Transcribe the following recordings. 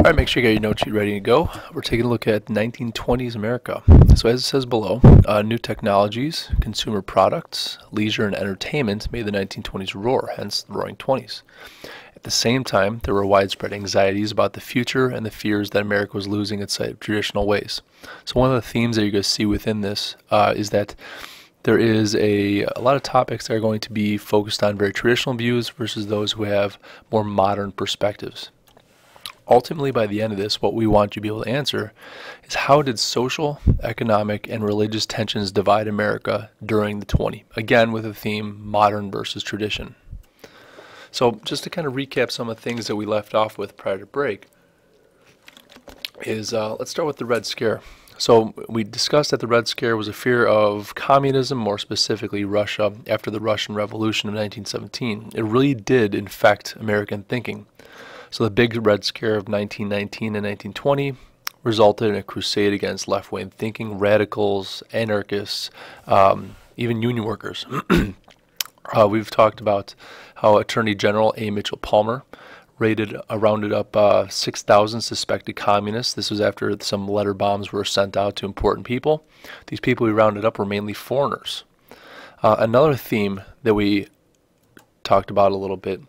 All right, make sure you got your note sheet ready to go. We're taking a look at 1920s America. So as it says below, new technologies, consumer products, leisure, and entertainment made the 1920s roar, hence the Roaring Twenties. At the same time, there were widespread anxieties about the future and the fears that America was losing its sight of traditional ways. So one of the themes that you're going to see within this is that there is a lot of topics that are going to be focused on very traditional views versus those who have more modern perspectives. Ultimately, by the end of this, what we want you to be able to answer is how did social, economic, and religious tensions divide America during the 20s? Again, with the theme modern versus tradition. So just to kind of recap some of the things that we left off with prior to break is let's start with the Red Scare. So we discussed that the Red Scare was a fear of communism, more specifically Russia, after the Russian Revolution of 1917. It really did infect American thinking. So the big Red Scare of 1919 and 1920 resulted in a crusade against left-wing thinking, radicals, anarchists, even union workers. We've talked about how Attorney General A. Mitchell Palmer rounded up 6,000 suspected communists. This was after some letter bombs were sent out to important people. These people we rounded up were mainly foreigners. Another theme that we talked about a little bit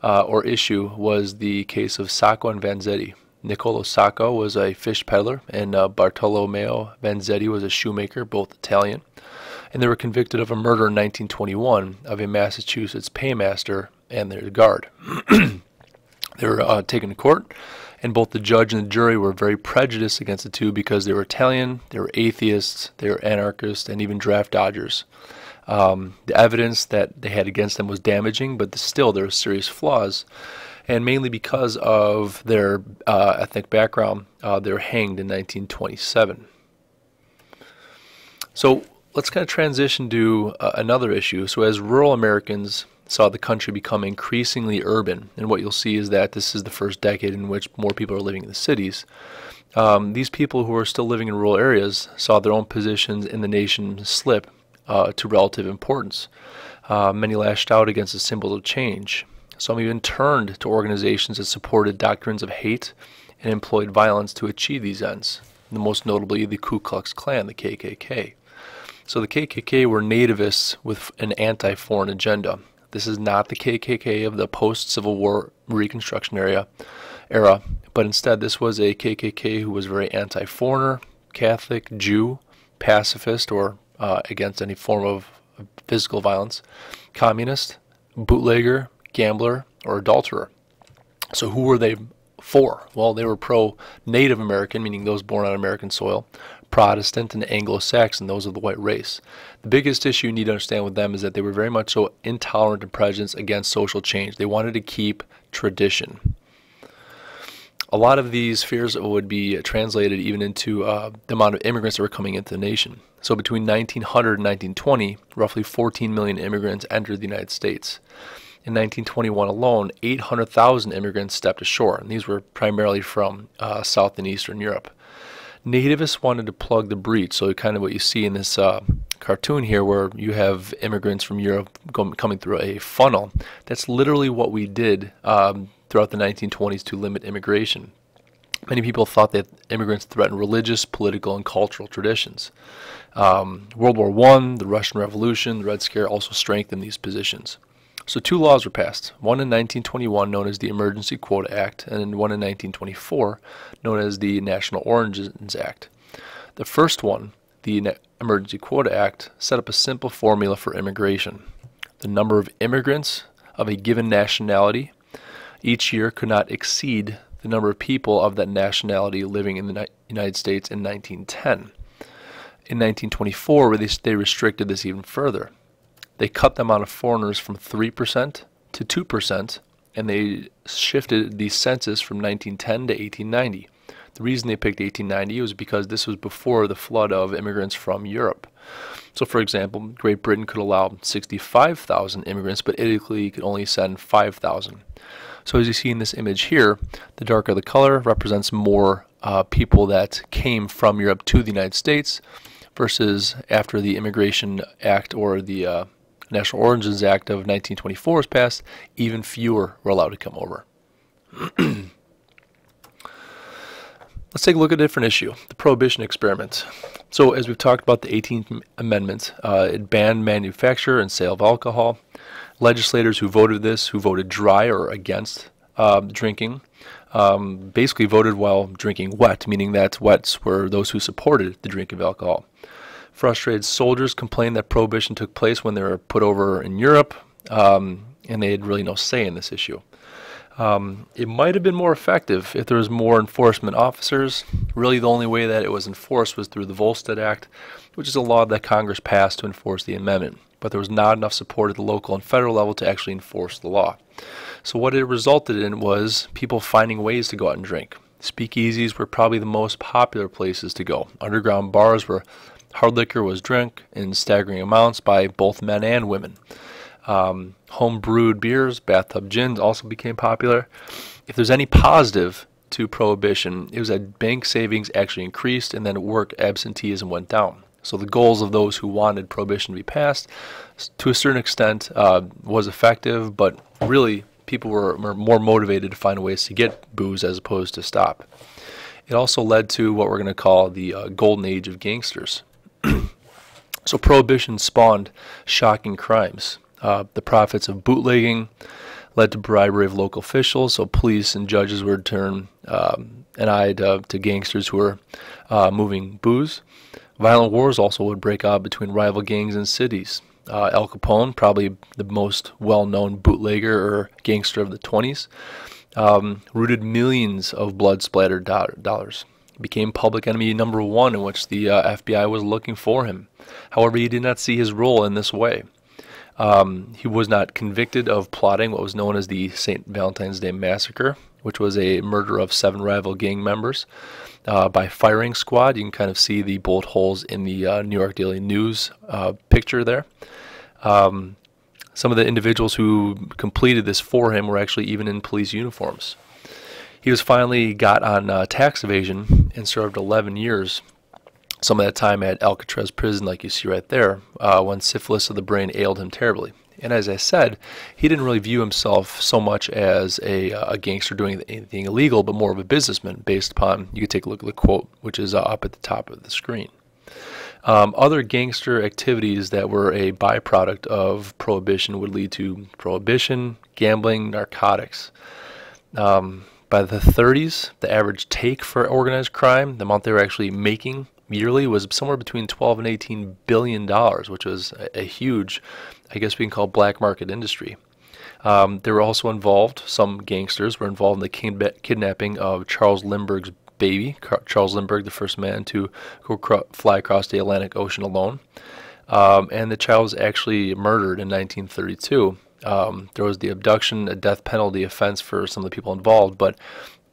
or issue was the case of Sacco and Vanzetti. Niccolo Sacco was a fish peddler, and Bartolomeo Vanzetti was a shoemaker, both Italian. And they were convicted of a murder in 1921 of a Massachusetts paymaster and their guard. They were taken to court, and both the judge and the jury were very prejudiced against the two because they were Italian, they were atheists, they were anarchists, and even draft dodgers. The evidence that they had against them was damaging, but still there were serious flaws. And mainly because of their ethnic background, they were hanged in 1927. So let's kind of transition to another issue. So as rural Americans saw the country become increasingly urban, and what you'll see is that this is the first decade in which more people are living in the cities. These people who are still living in rural areas saw their own positions in the nation slip to relative importance. Many lashed out against the symbols of change. Some even turned to organizations that supported doctrines of hate and employed violence to achieve these ends, the most notably the Ku Klux Klan, the KKK. So the KKK were nativists with an anti-foreign agenda. This is not the KKK of the post-Civil War Reconstruction era, but instead this was a KKK who was very anti-foreigner, Catholic, Jew, pacifist, or against any form of physical violence, communist, bootlegger, gambler, or adulterer. So who were they for? Well, they were pro-Native American, meaning those born on American soil, Protestant, and Anglo-Saxon, those of the white race. The biggest issue you need to understand with them is that they were very much so intolerant and prejudiced against social change. They wanted to keep tradition. A lot of these fears would be translated even into the amount of immigrants that were coming into the nation. So between 1900 and 1920, roughly 14 million immigrants entered the United States. In 1921 alone, 800,000 immigrants stepped ashore, and these were primarily from South and Eastern Europe. Nativists wanted to plug the breach, so kind of what you see in this cartoon here where you have immigrants from Europe coming through a funnel. That's literally what we did throughout the 1920s to limit immigration. Many people thought that immigrants threatened religious, political, and cultural traditions. World War I, the Russian Revolution, the Red Scare also strengthened these positions. So two laws were passed, one in 1921 known as the Emergency Quota Act and one in 1924 known as the National Origins Act. The first one, the Emergency Quota Act, set up a simple formula for immigration. The number of immigrants of a given nationality each year could not exceed the number of people of that nationality living in the United States in 1910. In 1924, they restricted this even further. They cut the amount of foreigners from 3% to 2%, and they shifted the census from 1910 to 1890. The reason they picked 1890 was because this was before the flood of immigrants from Europe. So, for example, Great Britain could allow 65,000 immigrants, but Italy could only send 5,000. So as you see in this image here, the darker the color represents more people that came from Europe to the United States versus after the Immigration Act or the National Origins Act of 1924 was passed, even fewer were allowed to come over. Let's take a look at a different issue, the Prohibition experiment. So as we've talked about the 18th Amendment, it banned manufacture and sale of alcohol. Legislators who voted this, who voted dry or against drinking, basically voted while drinking wet, meaning that wets were those who supported the drinking of alcohol. Frustrated soldiers complained that prohibition took place when they were put over in Europe, and they had really no say in this issue. It might have been more effective if there was more enforcement officers. Really, the only way that it was enforced was through the Volstead Act, which is a law that Congress passed to enforce the amendment. But there was not enough support at the local and federal level to actually enforce the law. So what it resulted in was people finding ways to go out and drink. Speakeasies were probably the most popular places to go. Underground bars where hard liquor was drunk in staggering amounts by both men and women. Home-brewed beers, bathtub gins also became popular. If there's any positive to Prohibition, it was that bank savings actually increased and then work absenteeism went down. So the goals of those who wanted Prohibition to be passed, to a certain extent, was effective, but really people were more motivated to find ways to get booze as opposed to stop. It also led to what we're going to call the golden age of gangsters. So Prohibition spawned shocking crimes. The profits of bootlegging led to bribery of local officials, so police and judges would turn an eye to gangsters who were moving booze. Violent wars also would break out between rival gangs in cities. Al Capone, probably the most well-known bootlegger or gangster of the 20s, rooted millions of blood-splattered dollars. He became public enemy number one, in which the FBI was looking for him. However, he did not see his role in this way. He was not convicted of plotting what was known as the St. Valentine's Day Massacre, which was a murder of 7 rival gang members by firing squad. You can kind of see the bullet holes in the New York Daily News picture there. Some of the individuals who completed this for him were actually even in police uniforms. He was finally got on tax evasion and served 11 years. Some of that time at Alcatraz prison, like you see right there, when syphilis of the brain ailed him terribly. And as I said, he didn't really view himself so much as a gangster doing anything illegal, but more of a businessman based upon, you could take a look at the quote, which is up at the top of the screen. Other gangster activities that were a byproduct of Prohibition would lead to prohibition, gambling, narcotics. By the 30s, the average take for organized crime, the amount they were actually making yearly, was somewhere between $12 and $18 billion, which was a huge, I guess we can call, black market industry. They were also involved, some gangsters were involved in the kidnapping of Charles Lindbergh's baby. Charles Lindbergh, the first man to fly across the Atlantic Ocean alone. And the child was actually murdered in 1932. There was the abduction, a death penalty offense for some of the people involved, but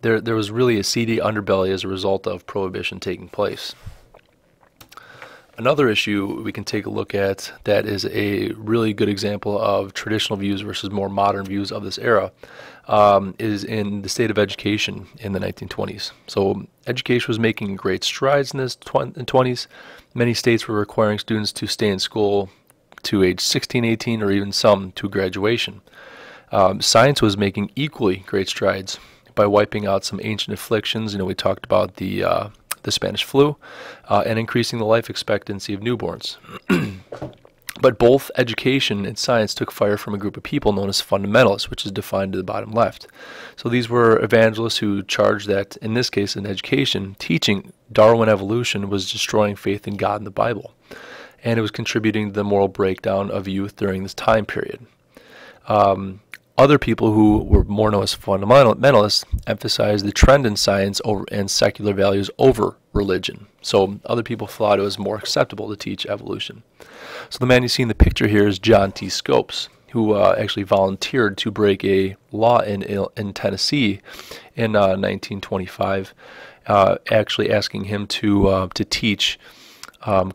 there was really a seedy underbelly as a result of Prohibition taking place. Another issue we can take a look at that is a really good example of traditional views versus more modern views of this era is in the state of education in the 1920s. So education was making great strides in this 20s. Many states were requiring students to stay in school to age 16, 18, or even some to graduation. Science was making equally great strides by wiping out some ancient afflictions. You know, we talked about the Spanish flu, and increasing the life expectancy of newborns. But both education and science took fire from a group of people known as fundamentalists, which is defined to the bottom left. So these were evangelists who charged that, in this case in education, teaching Darwin evolution was destroying faith in God and the Bible, and it was contributing to the moral breakdown of youth during this time period. Other people who were more known as fundamentalists emphasized the trend in science and secular values over religion. So other people thought it was more acceptable to teach evolution. So the man you see in the picture here is John T. Scopes, who actually volunteered to break a law in Tennessee in 1925, actually asking him to teach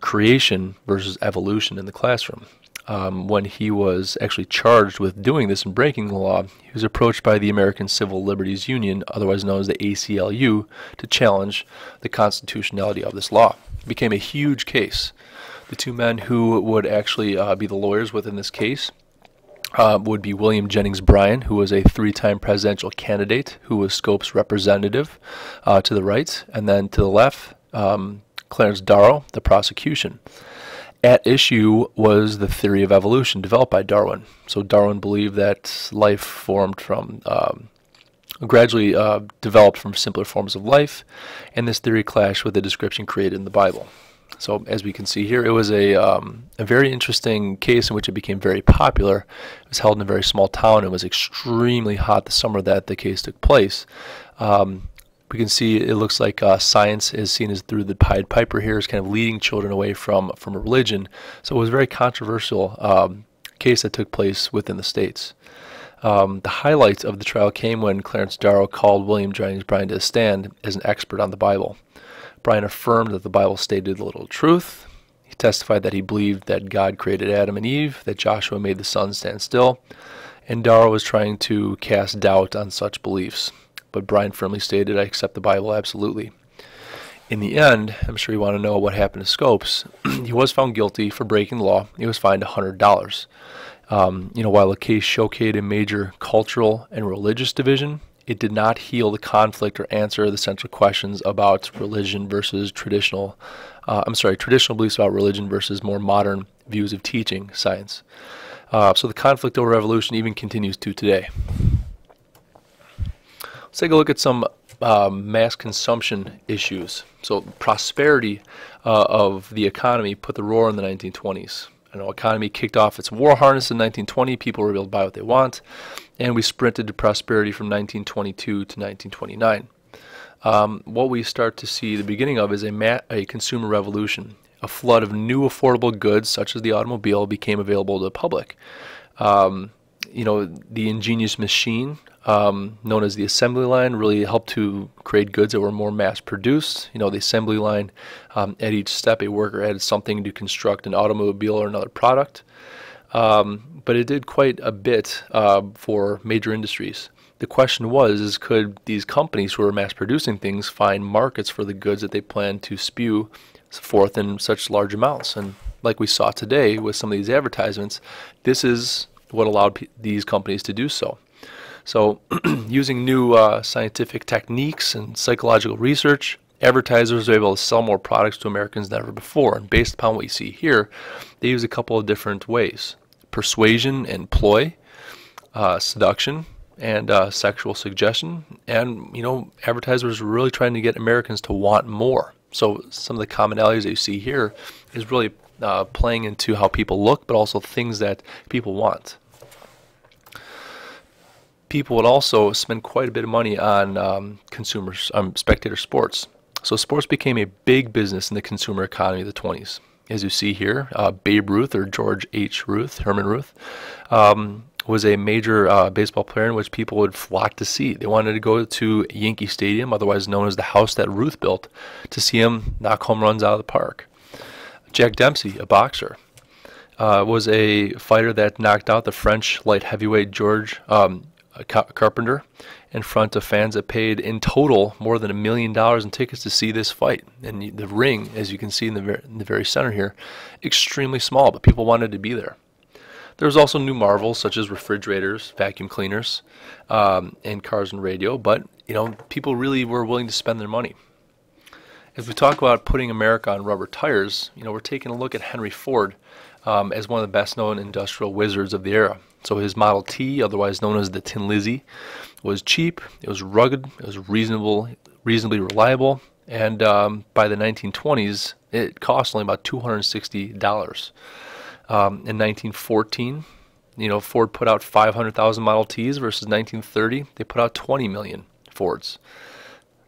creation versus evolution in the classroom. When he was actually charged with doing this and breaking the law, he was approached by the American Civil Liberties Union, otherwise known as the ACLU, to challenge the constitutionality of this law. It became a huge case. The two men who would actually be the lawyers within this case would be William Jennings Bryan, who was a three-time presidential candidate, who was Scope's representative to the right, and then to the left, Clarence Darrow, the prosecution. At issue was the theory of evolution developed by Darwin. So Darwin believed that life formed from, gradually developed from simpler forms of life, and this theory clashed with the description created in the Bible. So as we can see here, it was a very interesting case in which it became very popular. It was held in a very small town. It was extremely hot the summer that the case took place. We can see it looks like science is seen as through the Pied Piper here, is kind of leading children away from a religion. So it was a very controversial case that took place within the states. The highlight of the trial came when Clarence Darrow called William Jennings Bryan to the stand as an expert on the Bible. Bryan affirmed that the Bible stated the literal truth. He testified that he believed that God created Adam and Eve, that Joshua made the sun stand still, and Darrow was trying to cast doubt on such beliefs. But Bryan firmly stated, "I accept the Bible absolutely." In the end, I'm sure you want to know what happened to Scopes. He was found guilty for breaking the law. He was fined $100. While the case showcased a major cultural and religious division, it did not heal the conflict or answer the central questions about religion versus traditional beliefs about religion versus more modern views of teaching science. So the conflict over evolution even continues to today. Let's take a look at some mass consumption issues. So prosperity of the economy put the roar in the 1920s. Economy kicked off its war harness in 1920. People were able to buy what they want, and we sprinted to prosperity from 1922 to 1929. What we start to see the beginning of is a consumer revolution. A flood of new affordable goods, such as the automobile, became available to the public. The ingenious machine, known as the assembly line, really helped to create goods that were more mass-produced. The assembly line, at each step, a worker added something to construct an automobile or another product. But it did quite a bit for major industries. The question was, could these companies who were mass-producing things find markets for the goods that they planned to spew forth in such large amounts? And like we saw today with some of these advertisements, this is what allowed these companies to do so. So using new scientific techniques and psychological research, advertisers are able to sell more products to Americans than ever before. And based upon what you see here, they use a couple of different ways: persuasion and ploy, seduction, and sexual suggestion. And, advertisers are really trying to get Americans to want more. So some of the commonalities that you see here is really playing into how people look, but also things that people want. People would also spend quite a bit of money on spectator sports. So sports became a big business in the consumer economy of the 20s. As you see here, Babe Ruth, or George H. Herman Ruth, was a major baseball player in which people would flock to see. They wanted to go to Yankee Stadium, otherwise known as the house that Ruth built, to see him knock home runs out of the park. Jack Dempsey, a boxer, was a fighter that knocked out the French light heavyweight George Carpenter in front of fans that paid in total more than $1 million in tickets to see this fight. And the ring, as you can see in the very center here, extremely small, but people wanted to be there. There was also new marvels such as refrigerators, vacuum cleaners, and cars and radio, but people really were willing to spend their money. As we talk about putting America on rubber tires, we're taking a look at Henry Ford as one of the best-known industrial wizards of the era. So his Model T, otherwise known as the Tin Lizzie, was cheap, it was rugged, it was reasonably reliable, and by the 1920s, it cost only about $260. In 1914, Ford put out 500,000 Model Ts versus 1930, they put out 20 million Fords.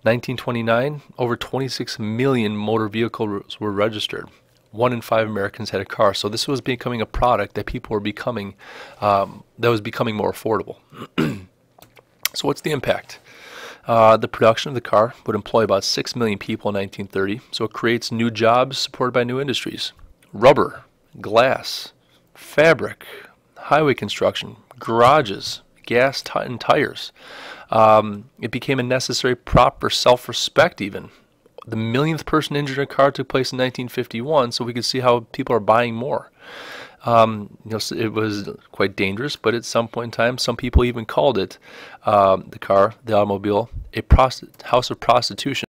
1929, over 26 million motor vehicles were registered. 1 in 5 Americans had a car. So this was becoming a product that people were becoming, that was becoming more affordable. So what's the impact? The production of the car would employ about 6 million people in 1930. So it creates new jobs supported by new industries: rubber, glass, fabric, highway construction, garages, gas and tires. It became a necessary prop for self-respect even. The millionth person injured in a car took place in 1951, so we could see how people are buying more. It was quite dangerous, but at some point in time, some people even called it, the automobile, a house of prostitution.